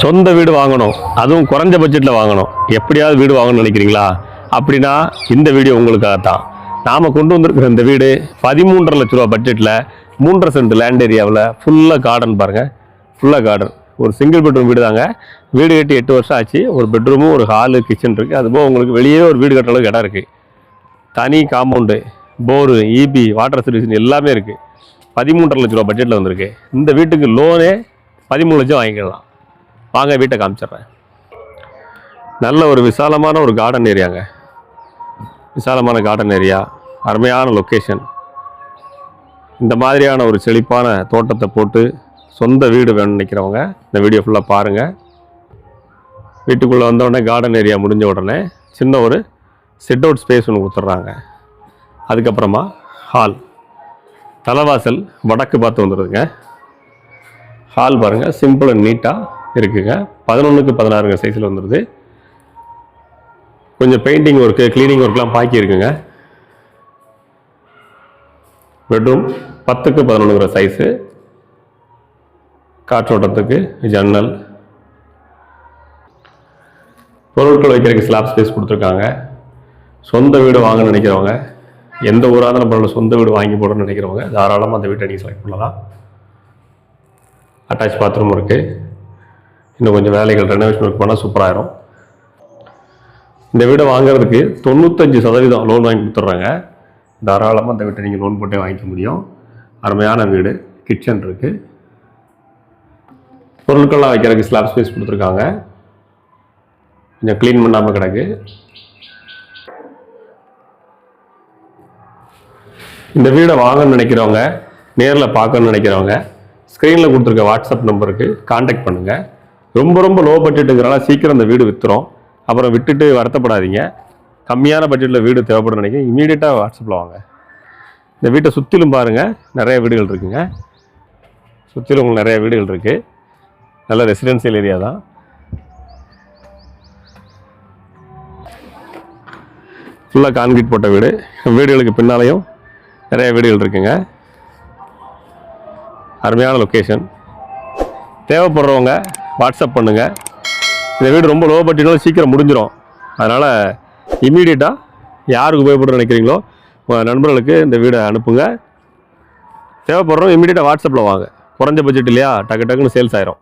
சொந்த வீடு வாங்கணும், அதுவும் குறைஞ்ச பட்ஜெட்டில் வாங்கணும், எப்படியாவது வீடு வாங்கணும்னு நினைக்கிறீங்களா? அப்படின்னா இந்த வீடியோ உங்களுக்காகத்தான். நாம் கொண்டு வந்திருக்கிற இந்த வீடு 13.5 லட்ச ரூபா பட்ஜெட்டில் 3.5 சென்ட் லேண்ட் ஏரியாவில் ஃபுல்லாக கார்டன் பாருங்கள். ஃபுல்லாக கார்டன். ஒரு சிங்கிள் பெட்ரூம் வீடு தாங்க. வீடு கட்டி 8 வருஷம் ஆச்சு. ஒரு பெட்ரூமும் ஒரு ஹாலு கிச்சன் இருக்குது. அதுபோல் உங்களுக்கு வெளியே ஒரு வீடு கட்டுற அளவுக்கு இடம் இருக்குது. தனி compound, bore, EB, water service எல்லாமே இருக்குது. 13.5 லட்ச ரூபா பட்ஜெட்டில் வந்திருக்கு. இந்த வீட்டுக்கு லோனே 13 லட்சம் வாங்கிக்கலாம். வாங்க வீட்டை காமிச்சிட்றேன். நல்ல ஒரு விசாலமான ஒரு கார்டன் ஏரியாங்க. விசாலமான கார்டன் ஏரியா, அருமையான லொக்கேஷன். இந்த மாதிரியான ஒரு செழிப்பான தோட்டத்தை போட்டு சொந்த வீடு வேணும்னு நினைக்கிறவங்க இந்த வீடியோ ஃபுல்லாக பாருங்கள். வீட்டுக்குள்ளே வந்தோடனே கார்டன் ஏரியா முடிஞ்ச உடனே சின்ன ஒரு சிட் அவுட் ஸ்பேஸ் ஒன்று கொடுத்துட்றாங்க. அதுக்கப்புறமா ஹால், தலைவாசல் வடக்கு பார்த்து வந்துடுதுங்க. ஹால் பாருங்கள், சிம்பிள் அண்ட் நீட்டாக இருக்குங்க. 11x16 சைஸில் வந்துடுது. கொஞ்சம் பெயிண்டிங் ஒர்க்கு, க்ளீனிங் ஒர்க்லாம் பாக்கி இருக்குங்க. Bedroom 10x11 size. காற்றோட்டத்துக்கு ஜன்னல், பொருட்கள் வைக்கிறதுக்கு ஸ்லாப் ஸ்பேஸ் கொடுத்துருக்காங்க. சொந்த வீடு வாங்கணும்னு நினைக்கிறவங்க, எந்த ஊராக நம்மளோட சொந்த வீடு வாங்கி போடணும்னு நினைக்கிறவங்க தாராளமாக அந்த வீட்டை நீங்கள் செலக்ட் பண்ணலாம். அட்டாச் பாத்ரூம் இருக்குது. இன்னும் கொஞ்சம் வேலைகள் ரெனோவேஷன் ஒர்க் பண்ணால் சூப்பராகிடும். இந்த வீடை வாங்குறதுக்கு 95% லோன் வாங்கி கொடுத்துட்றாங்க. தாராளமாக இந்த வீட்டை நீங்கள் லோன் போட்டே வாங்கிக்க முடியும். அருமையான வீடு, கிச்சன் இருக்குது. பொருட்கள்லாம் வைக்கிறதுக்கு ஸ்லாப் ஸ்பேஸ் கொடுத்துருக்காங்க. கொஞ்சம் க்ளீன் பண்ணாமல் கிடக்கு. இந்த வீடை வாங்கணும்னு நினைக்கிறவங்க, நேரில் பார்க்கணும்னு நினைக்கிறவங்க ஸ்க்ரீனில் கொடுத்துருக்க வாட்ஸ்அப் நம்பருக்கு கான்டாக்ட் பண்ணுங்கள். ரொம்ப ரொம்ப லோ பட்ஜெட்டுங்கிறனால சீக்கிரம் இந்த வீடு விற்றுரும். அப்புறம் விட்டுட்டு வருத்தப்படாதீங்க. கம்மியான பட்ஜெட்டில் வீடு தேவைப்படும் நினைக்கிறேன், இமீடியட்டாக வாட்ஸ்அப்பில் வாங்க. இந்த வீட்டை சுற்றிலும் பாருங்கள், நிறைய வீடுகள் இருக்குங்க. சுற்றிலும் உங்களுக்கு நிறைய வீடுகள் இருக்குது. நல்ல ரெசிடென்சியல் ஏரியா தான். ஃபுல்லாக கான்கிரீட் போட்ட வீடு. வீடுகளுக்கு பின்னாலேயும் நிறைய வீடுகள் இருக்குங்க. அருமையான லொக்கேஷன். தேவைப்படுறவங்க வாட்ஸ்அப் பண்ணுங்கள். இந்த வீடு ரொம்ப லோ பட்ஜெட்னாலும் சீக்கிரம் முடிஞ்சிடும். அதனால் இமீடியட்டாக யாருக்கு உபயோகப்படுற நினைக்கிறீங்களோ உங்கள் நண்பர்களுக்கு இந்த வீடை அனுப்புங்க. தேவைப்படுறவங்க இமீடியட்டாக வாட்ஸ்அப்பில் வாங்க. குறைஞ்ச பட்ஜெட் இல்லையா, டக்கு டக்குன்னு சேல்ஸ் ஆயிரும்.